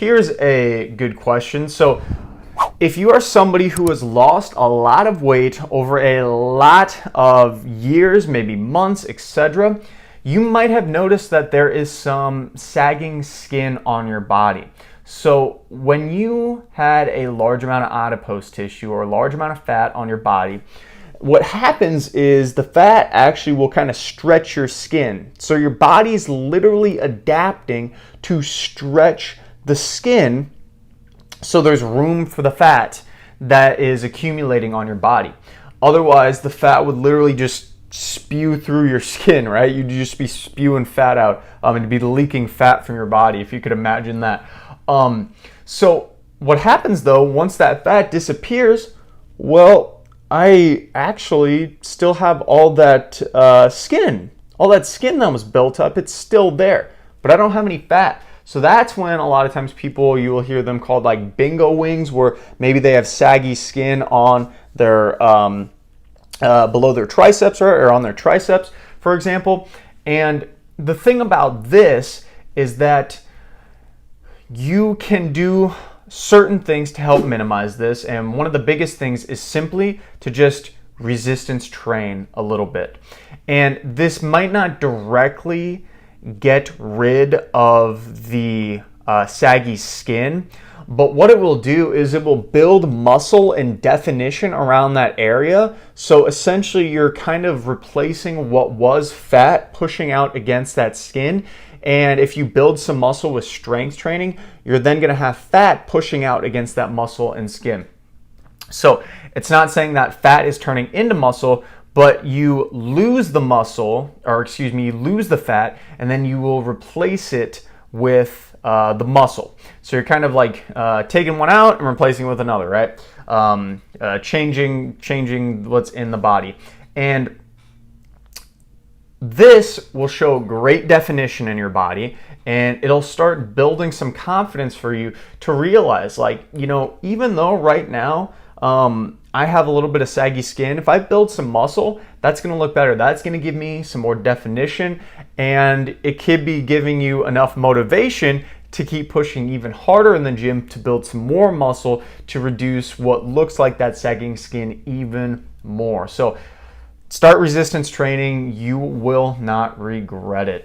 here's a good question. So if you are somebody who has lost a lot of weight over a lot of years, maybe months, etc., you might have noticed that there is some sagging skin on your body. So when you had a large amount of adipose tissue or a large amount of fat on your body, what happens is the fat actually will kind of stretch your skin. So your body's literally adapting to stretch the skin so there's room for the fat that is accumulating on your body. Otherwise, the fat would literally just spew through your skin, right? You'd just be spewing fat out and be leaking fat from your body, if you could imagine that. So what happens though, once that fat disappears, well, I actually still have all that skin that was built up. It's still there, but I don't have any fat. So that's when a lot of times people, you will hear them called like bingo wings, where maybe they have saggy skin on their below their triceps, or on their triceps, for example. And the thing about this is that you can do certain things to help minimize this, and one of the biggest things is simply to just resistance train a little bit. And this might not directly get rid of the saggy skin, but what it will do is it will build muscle and definition around that area. So essentially you're kind of replacing what was fat pushing out against that skin. And if you build some muscle with strength training, you're then going to have fat pushing out against that muscle and skin. So it's not saying that fat is turning into muscle, but you lose the muscle, or excuse me, you lose the fat, and then you will replace it with the muscle. So you're kind of like taking one out and replacing it with another, right? Changing what's in the body. And this will show great definition in your body, and it'll start building some confidence for you to realize, like, you know, even though right now I have a little bit of saggy skin, if I build some muscle, that's going to look better. That's going to give me some more definition, and it could be giving you enough motivation to keep pushing even harder in the gym to build some more muscle to reduce what looks like that sagging skin even more. So start resistance training. You will not regret it.